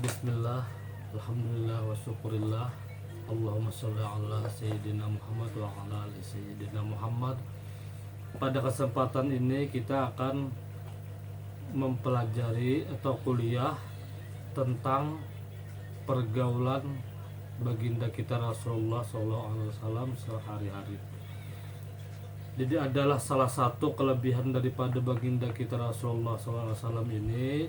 Bismillah, Alhamdulillah, wa syukurillah. Allahumma sholli ala Sayyidina Muhammad wa ala ali Sayyidina Muhammad. Pada kesempatan ini kita akan mempelajari atau kuliah tentang pergaulan baginda kita Rasulullah SAW sehari-hari. Jadi adalah salah satu kelebihan daripada baginda kita Rasulullah SAW ini,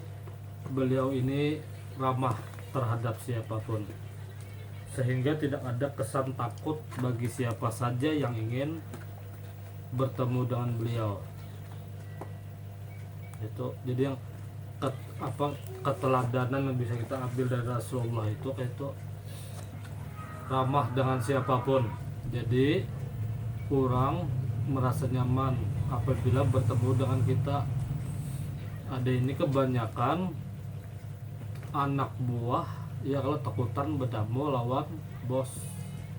beliau ini ramah terhadap siapapun, sehingga tidak ada kesan takut bagi siapa saja yang ingin bertemu dengan beliau. Itu jadi yang keteladanan yang bisa kita ambil dari Rasulullah itu ramah dengan siapapun. Jadi orang merasa nyaman apabila bertemu dengan kita. Ada ini kebanyakan anak buah ya kalau takutan bertemu lawan bos.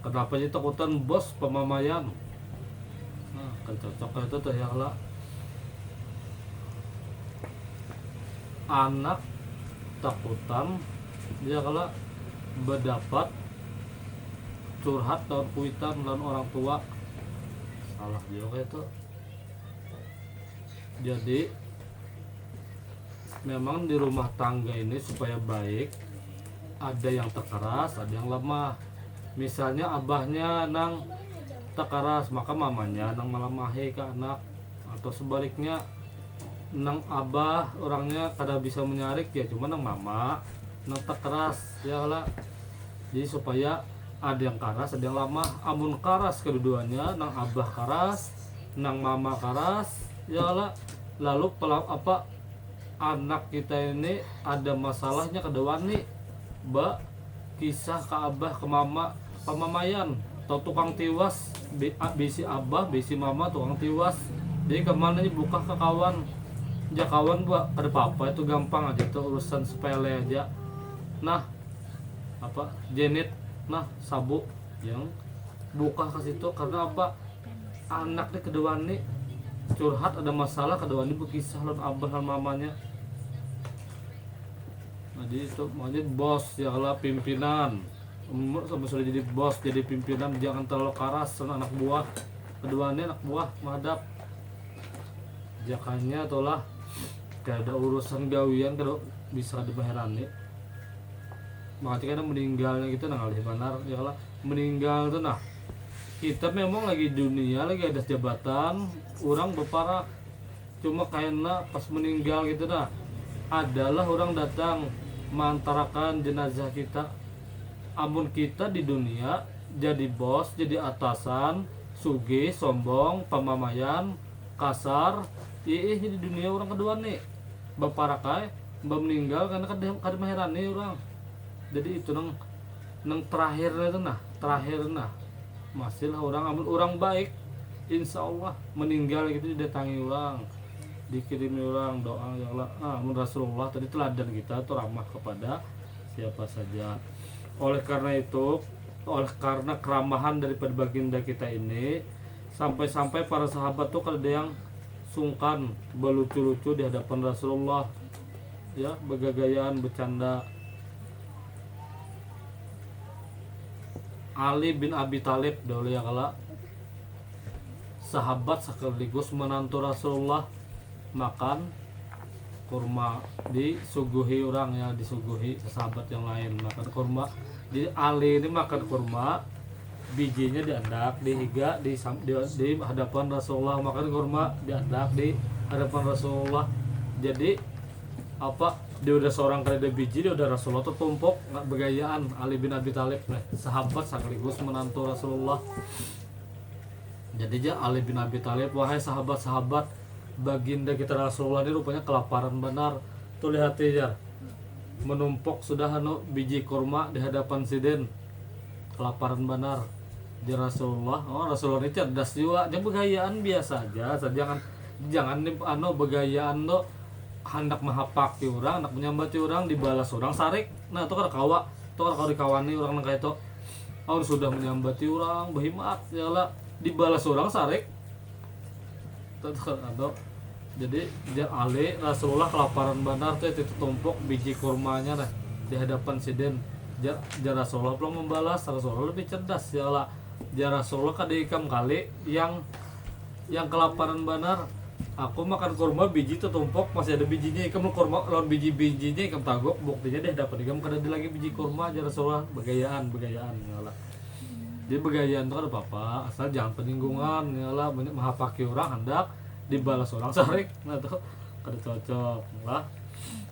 Kenapa sih takutan bos? Pemamaian. Nah, kan cocok itu tuh ya kalau anak takutan dia kalau berdapat curhat dan kuitan dan orang tua, salah juga itu. Jadi memang di rumah tangga ini supaya baik, ada yang terkeras, ada yang lemah. Misalnya abahnya nang terkeras, maka mamanya nang melemahi ke anak, atau sebaliknya nang abah orangnya kada bisa menyarik ya cuma nang mama nang terkeras ya lah. Jadi supaya ada yang keras, ada yang lemah. Amun keras keduanya, nang abah keras, nang mama keras ya lah. Lalu anak kita ini ada masalahnya kedua nih, kisah ke abah ke mama pemamayan atau tukang tiwas, bisi abah bisi mama tukang tiwas. Jadi kemana nih buka ke kawan, ya kawan ada apa itu gampang aja tuh, urusan sepele aja. Nah jenit nah sabu yang buka ke situ karena anaknya kedua nih curhat ada masalah, kedua nih berkisah lawan abah dan mamanya. Jadi itu makanya bos ya kalau pimpinan sama sudah jadi bos jadi pimpinan jangan terlalu keras sama anak buah. Keduanya anak buah menghadap jakanya itulah kayak ada urusan gawian kalau bisa dibaherani. Makanya kan meninggalnya gitu nah kali benar ya kalau meninggal tuh nah kita memang lagi dunia lagi ada jabatan orang berparah, cuma kayaknya pas meninggal gitu nah adalah orang datang mantarakan jenazah kita. Amun kita di dunia jadi bos, jadi atasan, sugih, sombong, pemamaian, kasar, jadi dunia orang kedua nih baparakai, meninggal karena kada maheran nih orang. Jadi itu nang terakhirnya itu terakhir masih lah orang amun orang baik, insya Allah meninggal gitu didatangi orang, dikirimi orang doa ya Allah. Rasulullah tadi teladan kita tuh ramah kepada siapa saja. Oleh karena itu, oleh karena keramahan daripada baginda kita ini, sampai-sampai para sahabat tuh ada yang sungkan berlucu-lucu di hadapan Rasulullah, ya bergagayaan bercanda. Ali bin Abi Thalib dahulu ya kala sahabat sekaligus menantu Rasulullah makan kurma disuguhi orang ya, disuguhi sahabat yang lain makan kurma. Di Ali ini makan kurma, bijinya diandak dihiga di hadapan Rasulullah, makan kurma diandak di hadapan Rasulullah. Jadi dia udah seorang kali ada biji, dia udah Rasulullah tuh tumpuk nggak begayaan. Ali bin Abi Thalib sahabat sekaligus menantu Rasulullah. Jadi Ali bin Abi Thalib, wahai sahabat-sahabat baginda kita Rasulullah ini rupanya kelaparan benar. Tuh lihat ya, menumpuk sudah biji kurma di hadapan sidin, kelaparan benar. Di Rasulullah, Rasulullah ini cerdas juga, dia begayaan biasa aja, jangan begayaan lo hendak mahapaki orang, hendak menyambati orang, dibalas orang sarik. Nah itu kan kawa, itu kan dikawani orang kayak itu. Sudah menyambati orang, berhimat ya lah, dibalas orang sarik. Jadi Ali Rasulullah kelaparan benar tuh itu tumpuk biji kurmanya di hadapan siden. Rasulullah belum membalas. Rasulullah lebih cerdas ya lah. Rasulullah kada ikam kali yang kelaparan benar. Aku makan kurma biji tutumpok masih ada bijinya, ikam kurma lawan biji-bijinya ikam tagok, buktinya deh dapat ikam kada ada lagi biji kurma. Rasulullah begayaan ya lah. Jadi begayaan itu kan apa-apa, asal jangan peninggungan ya lah. Banyak menghapaki orang hendak dibalas orang sarik, nah tuh kada cocok lah.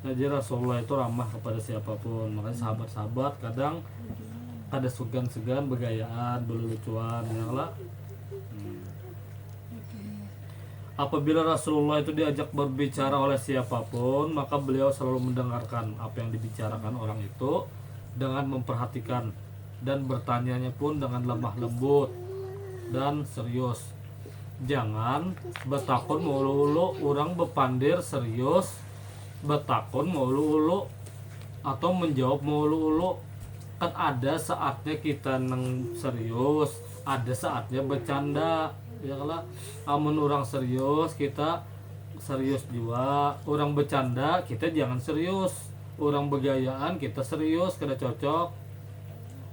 Nah, jadi Rasulullah itu ramah kepada siapapun, makanya sahabat-sahabat kadang kada segan-segan begayaan, berlucuan ya lah. Apabila Rasulullah itu diajak berbicara oleh siapapun, maka beliau selalu mendengarkan apa yang dibicarakan orang itu dengan memperhatikan, dan bertanyanya pun dengan lemah lembut dan serius. Jangan betakun mulu-ulu, orang bepandir serius, betakun mulu-ulu atau menjawab mulu-ulu. Kan ada saatnya kita neng serius, ada saatnya bercanda ya lah. Amun orang serius kita serius juga, orang bercanda kita jangan serius, orang begayaan kita serius kada cocok.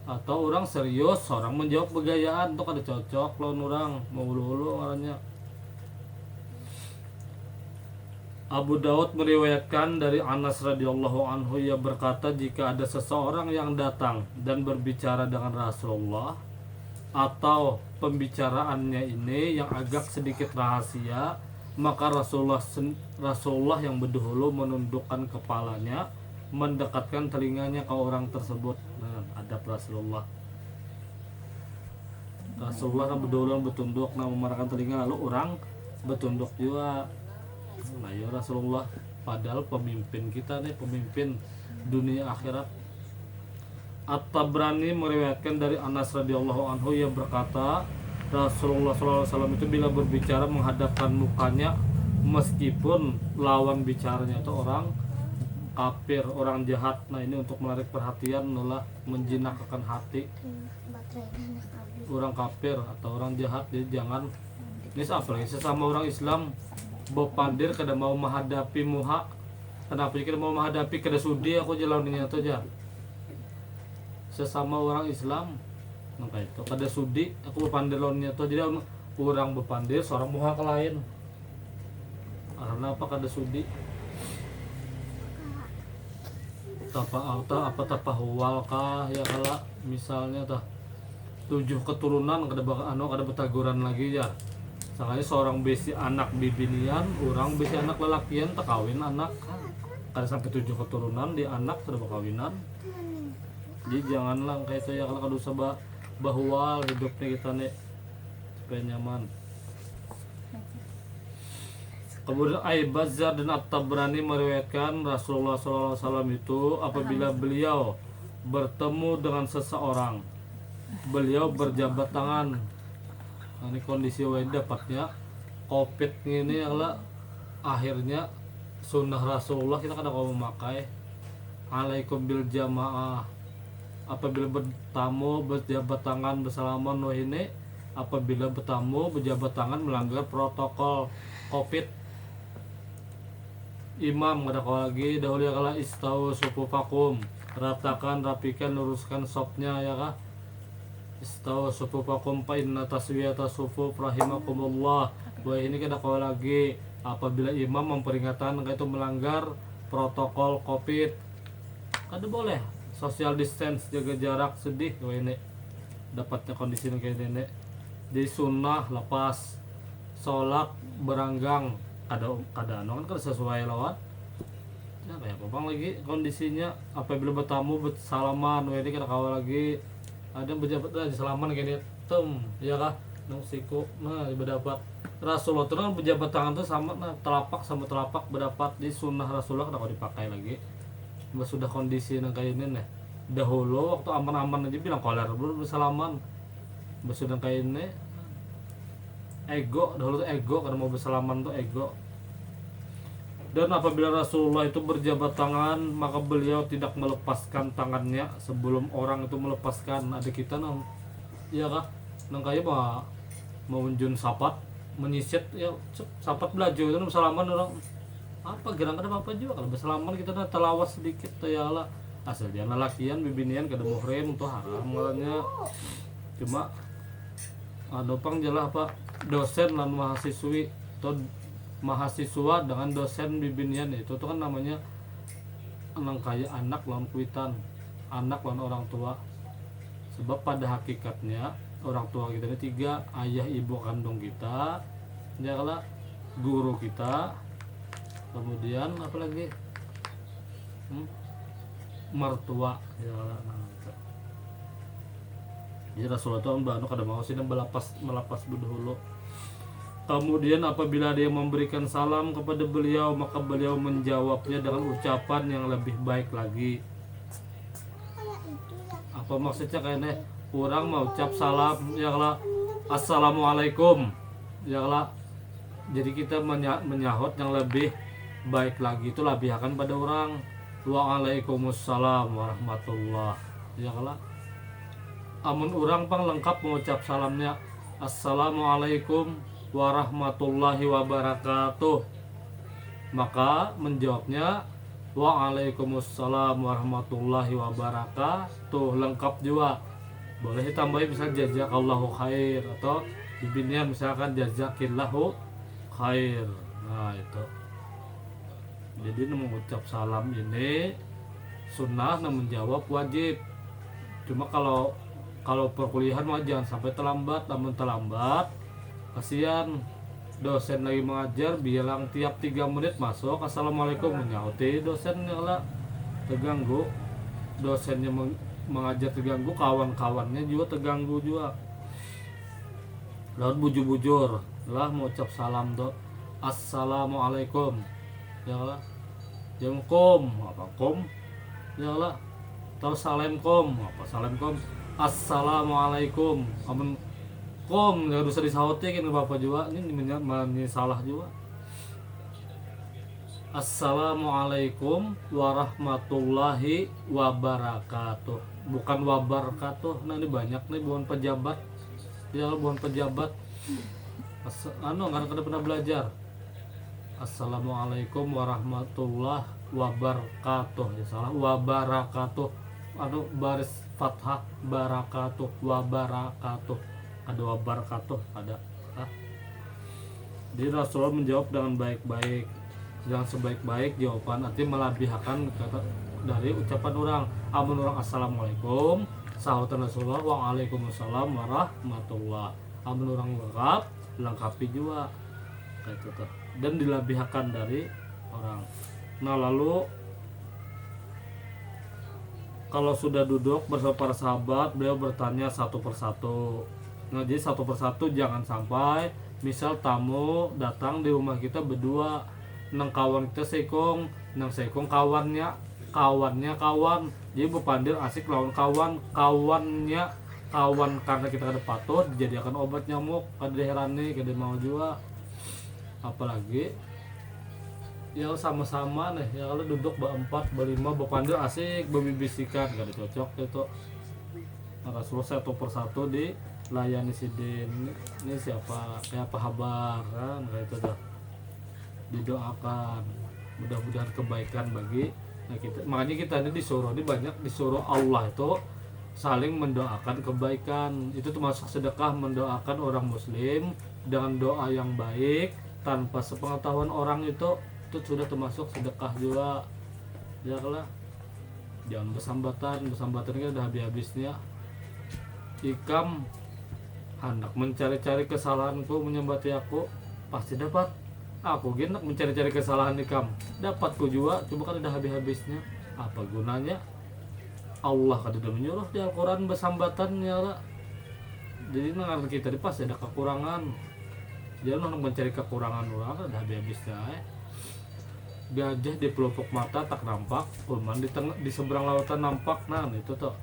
Atau orang serius orang menjawab begayaan itu kada cocok lawan orang mau ulu-ulu orangnya. Abu Daud meriwayatkan dari Anas radhiyallahu anhu, ia berkata, jika ada seseorang yang datang dan berbicara dengan Rasulullah atau pembicaraannya ini yang agak sedikit rahasia, maka Rasulullah yang berdahulu menundukkan kepalanya, mendekatkan telinganya ke orang tersebut. Nah, adab Rasulullah kan berdahulu bertunduk, nah memarahkan telinga, lalu orang bertunduk juga. Nah ya Rasulullah, padahal pemimpin kita nih, pemimpin dunia akhirat. At-Tabrani meriwayatkan dari Anas radhiyallahu anhu, ia berkata, Rasulullah SAW itu bila berbicara menghadapkan mukanya, meskipun lawan bicaranya itu orang kafir, orang jahat. Nah ini untuk menarik perhatian, malah menjinakkan hati orang kafir atau orang jahat. Jadi jangan, ini apalagi sesama orang Islam bepandir kada mau menghadapi muha. Kenapa kada mau menghadapi, kada sudi aku jalan ini atau aja sesama orang Islam. Maka itu kada sudi aku bepandir lawannya atau jadi orang bepandir seorang muha ke lain. Karena apa kada sudi? Tapa huwal kah ya kala misalnya tah 7 keturunan kada betaguran lagi ya. Sakali seorang besi anak bibinian, orang besi anak lelakian tak kawin anak. Kada sampai 7 keturunan di anak sudah berkawinan. Jadi janganlah kayak itu ya, kalau kada usah bahwal hidupnya kita nih supaya nyaman. Kemudian Al-Bazzar dan At-Tabrani meriwayatkan Rasulullah SAW itu apabila beliau bertemu dengan seseorang, beliau berjabat tangan. Nah, ini kondisi wae dapatnya Covid ini adalah akhirnya sunnah Rasulullah kita kadang mau memakai alaikum bil jamaah. Apabila bertamu berjabat tangan bersalaman, wah ini apabila bertamu berjabat tangan melanggar protokol Covid. Imam kada lagi dahulu ya kala istau sufufakum, ratakan rapikan luruskan sopnya ya kah. Istau sufufakum fa inna taswiyata sufuf rahimakumullah. Wah ini kada lagi apabila imam memperingatkan itu melanggar protokol Covid. Kada boleh social distance, jaga jarak, sedih. Wah ini dapatnya kondisi kayak ini. Jadi sunnah lepas sholat beranggang kada kan sesuai lawan ya kayak apa lagi kondisinya. Apabila bertamu bersalaman, wah ini kada kawal lagi ada berjabat aja salaman kayak ya kah nang siku. Nah berdapat Rasulullah itu kan berjabat tangan tuh sama, nah telapak sama telapak berdapat di sunnah Rasulullah kada dipakai lagi. Sudah kondisi nang kayak ini nih. Dahulu waktu aman-aman aja bilang koler bersalaman. Sudah kayak ini ego, dahulu tuh ego, karena mau bersalaman tuh ego. Dan apabila Rasulullah itu berjabat tangan, maka beliau tidak melepaskan tangannya sebelum orang itu melepaskan. Ada kita nang iya kah nang kayak mau menjun sapat menyisit ya sapat belajar itu bersalaman orang apa gerang ada apa juga kalau bersalaman kita telawas sedikit tuh ya lah asal dia lalakian bibinian kada muhrim tuh haram ngarannya. Cuma pang jelas apa dosen dan mahasiswi atau mahasiswa dengan dosen bibinian itu tuh kan namanya emang kayak anak lawan kuitan, anak lawan orang tua. Sebab pada hakikatnya orang tua kita ini tiga, ayah ibu kandung kita, adalah guru kita, kemudian apa lagi mertua ya. Jadi Rasulullah itu mbak kada mau sih melapas dulu. Kemudian apabila dia memberikan salam kepada beliau, maka beliau menjawabnya dengan ucapan yang lebih baik lagi. Apa maksudnya kayaknya orang mau ucap salam ya lah assalamualaikum ya lah. Jadi kita menyahut yang lebih baik lagi itu labihakan pada orang. Waalaikumsalam warahmatullah ya lah. Amun orang pang lengkap mengucap salamnya assalamualaikum warahmatullahi wabarakatuh, maka menjawabnya waalaikumsalam warahmatullahi wabarakatuh lengkap juga. Boleh ditambahin bisa jazakallahu khair atau bibirnya misalkan jazakillahu khair. Nah itu jadi mengucap salam ini sunnah, namun menjawab wajib. Cuma kalau perkuliahan mah jangan sampai terlambat. Namun terlambat kasihan dosen lagi mengajar bilang tiap 3 menit masuk assalamualaikum menyauti dosennya lah terganggu, dosennya mengajar terganggu, kawan-kawannya juga terganggu juga. Lalu bujur-bujur lah mau ucap salam tuh assalamualaikum ya lah, yang kom apa kom ya lah, atau salamkom apa salamkom, assalamualaikum amun kom nggak usah disautin kan bapak juga ini salah juga. Assalamualaikum warahmatullahi wabarakatuh, bukan wabarakatuh. Nah ini banyak nih bukan pejabat ya, bukan pejabat nggak pernah belajar. Assalamualaikum warahmatullahi wabarakatuh ya salah, wabarakatuh baris fathah barakatuh wabarakatuh, ada wabarakatuh ada. Jadi Rasulullah menjawab dengan baik-baik, jangan sebaik-baik jawaban nanti melabihkan kata dari ucapan orang. Amun orang assalamualaikum sahutan Rasulullah waalaikumsalam warahmatullah. Amun orang lengkapi juga kayak itu tuh, dan dilabihkan dari orang. Nah lalu kalau sudah duduk bersama para sahabat, beliau bertanya satu persatu. Nah jadi satu persatu jangan sampai misal tamu datang di rumah kita berdua, nang kawan kita sekong, nang sekong kawan, jadi berpandir asik lawan kawannya kawan, karena kita ada patut dijadikan obat nyamuk, kada herannya kada mau juga. Apalagi ya sama-sama nih ya, kalau duduk berempat berlima berpandir asik berbisikan kada cocok itu. Rasulullah satu persatu dilayani sidin, ini siapa kayak apa kabar kan kayak itu dah, didoakan mudah-mudahan kebaikan bagi kita. Makanya kita ini banyak disuruh Allah itu saling mendoakan kebaikan. Itu termasuk sedekah, mendoakan orang muslim dengan doa yang baik tanpa sepengetahuan orang itu sudah termasuk sedekah juga ya lah. Jangan bersambatan ini udah habisnya. Ikam hendak mencari-cari kesalahanku, menyembati aku pasti dapat. Aku hendak mencari-cari kesalahan ikam, dapatku juga. Coba kan udah habisnya. Apa gunanya? Allah kan sudah menyuruh di Al-Quran bersambatan ya lah. Jadi nangan kita di pasti ada kekurangan. Jangan hendak mencari kekurangan orang, udah habisnya. Gajah di pelupuk mata tak nampak, kurman di seberang lautan nampak. Nah itu tuh.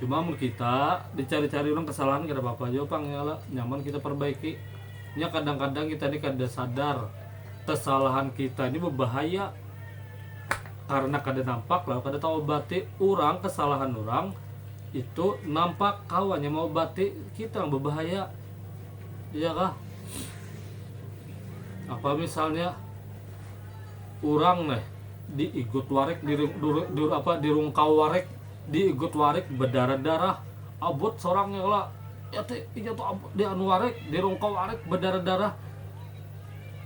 Cuma kita dicari-cari orang kesalahan kada apa-apa aja pang ya lah, nyaman kita perbaiki. Nya kadang-kadang kita ini kada sadar kesalahan kita ini berbahaya karena kada nampak lalu kada tahu obati. Orang kesalahan orang itu nampak kawannya mau obati kita yang berbahaya iya kah? Apa misalnya orang nih diigut warek di rungkau warek diigut warek berdarah-darah abot seorang ya lah ya teh iya tuh abot di anu warek di rungkau warek berdarah-darah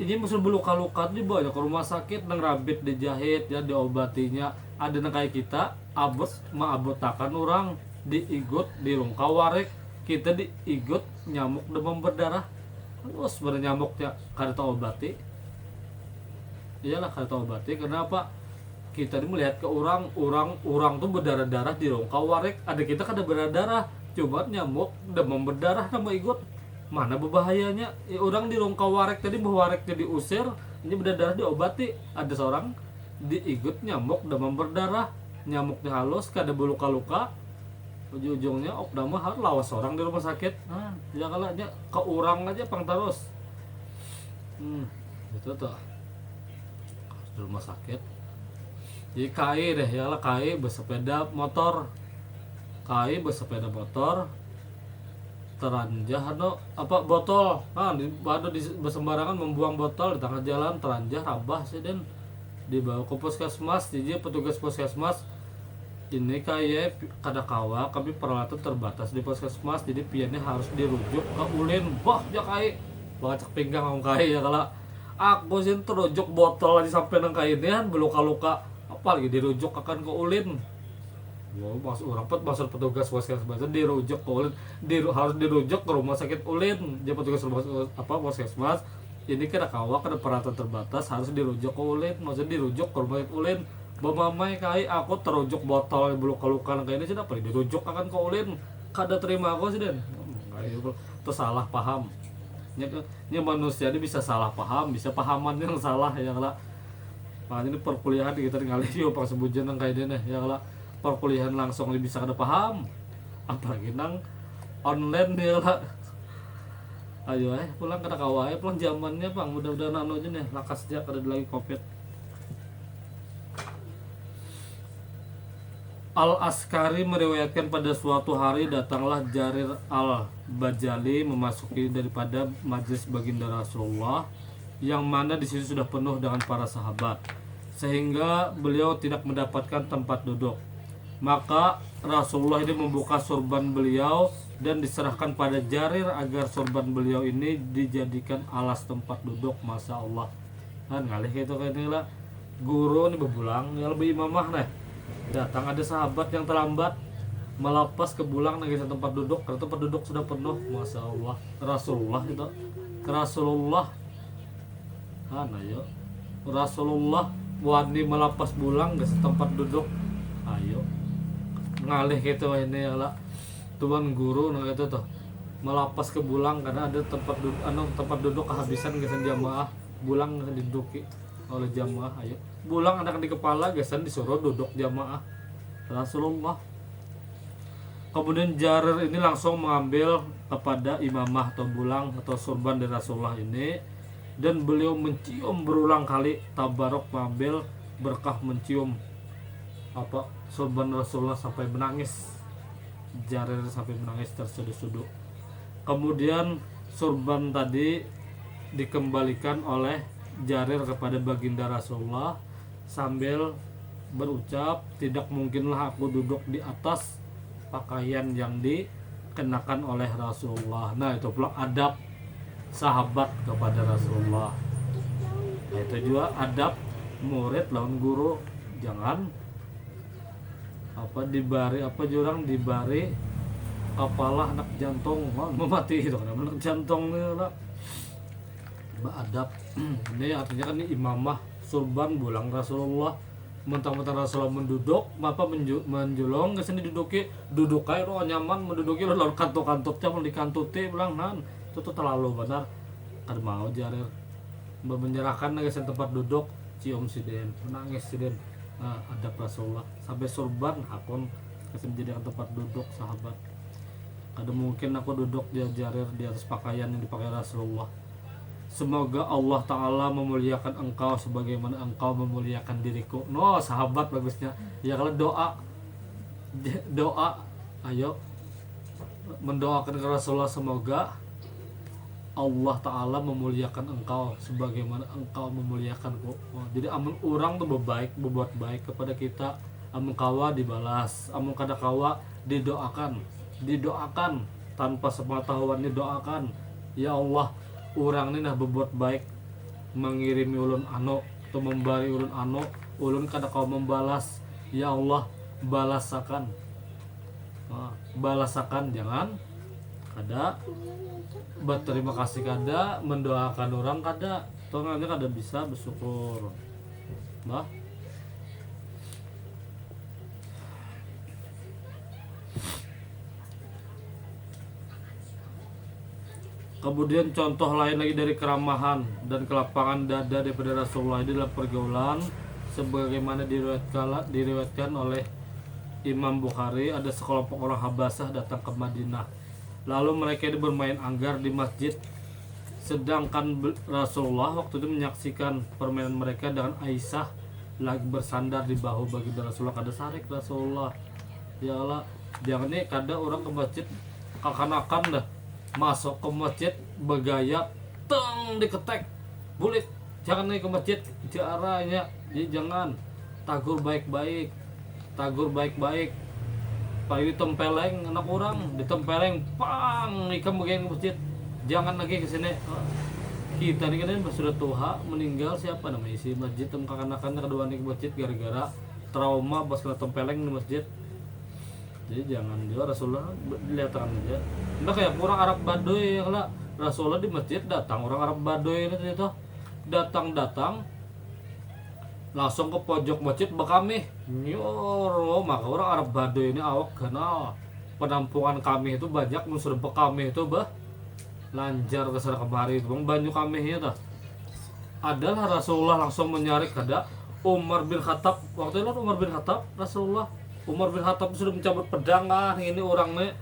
ini musuh beluka-luka dibawa ke rumah sakit nang rabit dijahit ya diobatinya ada nang kayak kita abot maabotakan orang diigut di rungkau warek kita diigut nyamuk demam berdarah terus bernyamuknya kada tahu obati iyalah kada tahu obati kenapa kita ini melihat ke orang tuh berdarah-darah di rongkau warek ada kita kada berdarah coba nyamuk demam berdarah sama igut mana berbahayanya orang di rongkau warek tadi bahwa warek jadi usir ini berdarah diobati ada seorang diigut nyamuk demam berdarah nyamuknya halus kada beluka-luka ujung-ujungnya opnama harus lawas orang di rumah sakit ya kalanya ke orang aja pang terus itu tuh di rumah sakit jadi KAI deh ya lah KAI bersepeda motor teranjah apa botol di bersembarangan membuang botol di tengah jalan teranjah rabah sih dan dibawa ke puskesmas jadi petugas puskesmas ini kayak kada kawa kami peralatan terbatas di puskesmas jadi piannya harus dirujuk ke ulin ya KAI cek pinggang ngomong KAI ya kalau aku sih terujuk botol aja sampai nang kainnya beluka-luka apalagi dirujuk akan ke ulin masuk orang masuk petugas puskesmas dirujuk ke ulin harus dirujuk ke rumah sakit ulin jadi petugas puskesmas ini kena kawa kena peralatan terbatas harus dirujuk ke ulin maksudnya dirujuk ke rumah sakit ulin bamamai kai aku terujuk botol beluka-luka kayak ini sih apa dirujuk akan ke ulin kada terima aku sih den itu salah paham ini manusia ini bisa salah paham bisa pahaman yang salah ya lah makanya ini perkuliahan kita tinggal yuk pas sebujan nang kayak ini ya lah perkuliahan langsung bisa kada paham apalagi nang online ya lah ayo pulang kada kawai pulang zamannya bang mudah-mudahan anu aja nih lakas dia kada lagi covid. Al-Askari meriwayatkan pada suatu hari datanglah Jarir al-Bajali memasuki daripada majlis baginda Rasulullah yang mana di situ sudah penuh dengan para sahabat sehingga beliau tidak mendapatkan tempat duduk. Maka Rasulullah ini membuka sorban beliau dan diserahkan pada Jarir agar sorban beliau ini dijadikan alas tempat duduk. Masya Allah kan ngalih gitu kayaknya lah guru ini berpulang ya lebih imamah nih datang ada sahabat yang terlambat melepas ke bulang nangis tempat duduk karena tempat duduk sudah penuh. Masya Allah Rasulullah itu Rasulullah ayo Rasulullah wani melepas bulang ke tempat duduk ayo ngalih gitu ini ala tuan guru nah itu tuh melepas ke bulang karena ada tempat duduk kehabisan gesan jamaah bulang diduduki oleh jamaah ayo bulang anak di kepala gesan disuruh duduk jamaah Rasulullah. Kemudian Jarir ini langsung mengambil kepada imamah atau bulang atau sorban dari Rasulullah ini dan beliau mencium berulang kali tabarok mengambil berkah mencium sorban Rasulullah sampai menangis. Jarir sampai menangis terseduh-seduh. Kemudian sorban tadi dikembalikan oleh Jarir kepada baginda Rasulullah sambil berucap tidak mungkinlah aku duduk di atas pakaian yang dikenakan oleh Rasulullah. Nah itu pula adab sahabat kepada Rasulullah. Nah, itu juga adab murid lawan guru jangan dibari kepala anak jantung memati itu kan anak jantung lah adab. Ini artinya kan ini imamah surban bulang Rasulullah mentang-mentang Rasulullah menduduk menjulung ke sini duduk aja roh nyaman menduduki lalu kantuk-kantutnya mau dikantuti bilang itu tuh terlalu benar kan mau Jarir menyerahkan ke tempat duduk cium siden menangis siden. Nah adab Rasulullah sampai surban hakun menjadikan tempat duduk sahabat. Ada mungkin aku duduk di Jarir di atas pakaian yang dipakai Rasulullah. Semoga Allah Ta'ala memuliakan engkau sebagaimana engkau memuliakan diriku. No sahabat bagusnya ya kalau doa ayo mendoakan ke Rasulullah semoga Allah Ta'ala memuliakan engkau sebagaimana engkau memuliakanku. Jadi amun orang tuh berbuat baik kepada kita, amun kawa dibalas, amun kada kawa didoakan tanpa sepengetahuan, didoakan, ya Allah orang ini nah berbuat baik mengirimi ulun anu atau membari ulun anu, ulun kada kau membalas, ya Allah balasakan. Balasakan, jangan kada berterima kasih, kada mendoakan orang, kada tonganya kada bisa bersyukur. Bah kemudian contoh lain lagi dari keramahan dan kelapangan dada daripada Rasulullah ini dalam pergaulan, sebagaimana diriwayatkan oleh Imam Bukhari. Ada sekelompok orang Habasah datang ke Madinah, lalu mereka ini bermain anggar di masjid, sedangkan Rasulullah waktu itu menyaksikan permainan mereka dengan Aisyah lagi bersandar di bahu baginda Rasulullah. Kada sarik Rasulullah, ya Allah jangan nih kada orang ke masjid kakan-kakan dah masuk ke masjid bergaya teng diketek bulit, jangan naik ke masjid caranya. Jadi jangan tagur baik-baik paling ditempeleng anak orang, ditempeleng pang ikam bagian ke masjid, jangan lagi ke sini. Kita ini kan sudah tua meninggal, siapa namanya isi masjid kakan-kakan kedua nih ke masjid gara-gara trauma pas kena tempeleng di masjid. Jadi jangan juga Rasulullah dilihatkan aja. Nah kayak orang Arab Baduy ya, kalau Rasulullah di masjid datang orang Arab Baduy itu datang langsung ke pojok masjid bekami nyoro. Maka orang Arab Baduy ini awak kenal penampungan kami itu banyak, musuh bekami itu lancar kesana kemari itu banyak kami itu. Adalah Rasulullah langsung menyarik kada Umar bin Khattab. Waktu itu Umar bin Khattab, Umar bin Khattab sudah mencabut pedang ini orang nih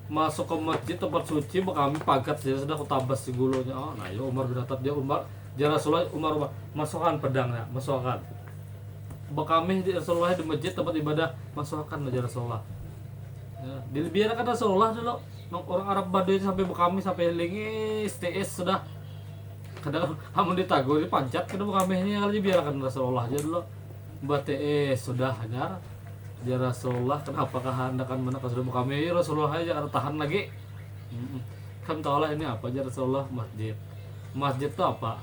masuk ke masjid tempat suci kami pagat dia sudah kutabas si gulunya. Nah ya Umar bin Khattab dia Rasulullah Umar masukkan pedangnya, masukkan bekami di Rasulullah di masjid tempat ibadah, masukkan aja Rasulullah ya, dibiarkan Rasulullah dulu. Orang Arab Baduy sampai bekami sampai lingis TS sudah kadang kamu ditagur dipancat kada bekaminya, kalau dibiarkan Rasulullah aja dulu TS sudah hajar. Ya Rasulullah kenapa kehendakan mana sudah kami Rasulullah aja ada tahan lagi. Kan tahu lah ini apa aja Rasulullah masjid itu apa,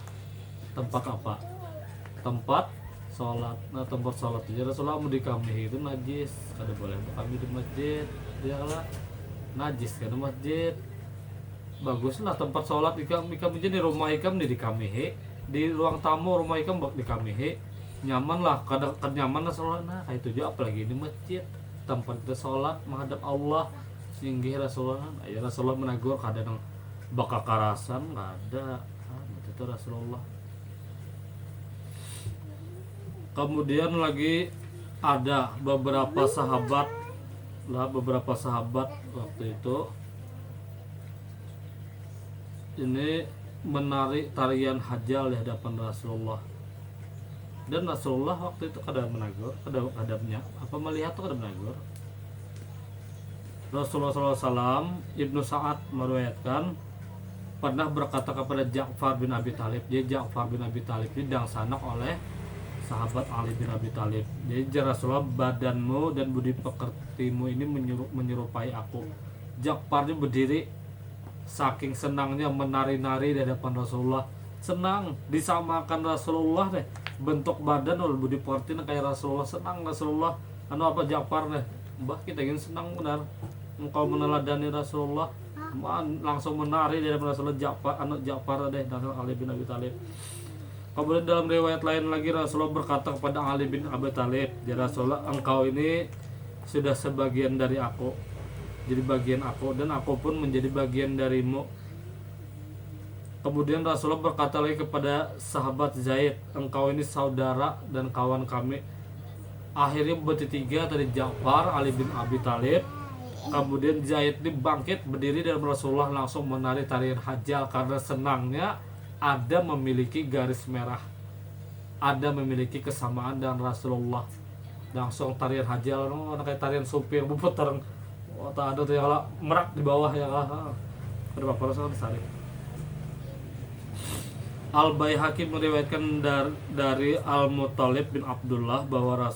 tempat sholat. Nah tempat sholat aja Rasulullah mau di kami itu najis, kada boleh kami di masjid, dia lah najis kan masjid. Baguslah tempat sholat ikam jadi rumah ikam di kami, di ruang tamu rumah ikam di kami nyaman lah, kadang nyaman lah sholat. Nah kayak itu juga apalagi di masjid tempat kita sholat menghadap Allah. Singgih Rasulullah, ya Rasulullah menegur kadang bakal karasan nggak ada. Itu Rasulullah. Kemudian lagi ada beberapa sahabat waktu itu ini menari tarian hajal di hadapan Rasulullah. Dan Rasulullah waktu itu kada menegur, kadanya apa melihat tuh kada menegur. Rasulullah SAW Ibnu Sa'ad meriwayatkan pernah berkata kepada Ja'far bin Abi Thalib. Jadi Ja'far bin Abi Thalib ini dangsanak oleh sahabat Ali bin Abi Thalib. Jadi Rasulullah, badanmu dan budi pekertimu ini menyerupai aku. Ja'far ini berdiri saking senangnya menari-nari di hadapan Rasulullah. Senang disamakan Rasulullah deh, bentuk badan oleh budi pekerti kayak Rasulullah. Senang Rasulullah anu apa Ja'far deh, mbah kita ingin senang benar engkau meneladani Rasulullah, langsung menari di hadapan Rasulullah. Ja'far deh dan Ali bin Abi Thalib. Kemudian dalam riwayat lain lagi Rasulullah berkata kepada Ali bin Abi Thalib, ya Rasulullah, engkau ini sudah sebagian dari aku, jadi bagian aku, dan aku pun menjadi bagian darimu. Kemudian Rasulullah berkata lagi kepada sahabat Zaid, engkau ini saudara dan kawan kami. Akhirnya bertiga tadi Ja'far, Ali bin Abi Thalib, kemudian Zaid ini bangkit berdiri dan Rasulullah langsung menari tarian hajal karena senangnya ada memiliki garis merah, ada memiliki kesamaan dengan Rasulullah. Langsung tarian hajal, kayak tarian supir berputar. Tak ada tuh yang merak di bawah ya. Ada apa Rasulullah disarik. Al Baihaqi meriwayatkan dari Al Muthalib bin Abdullah bahwa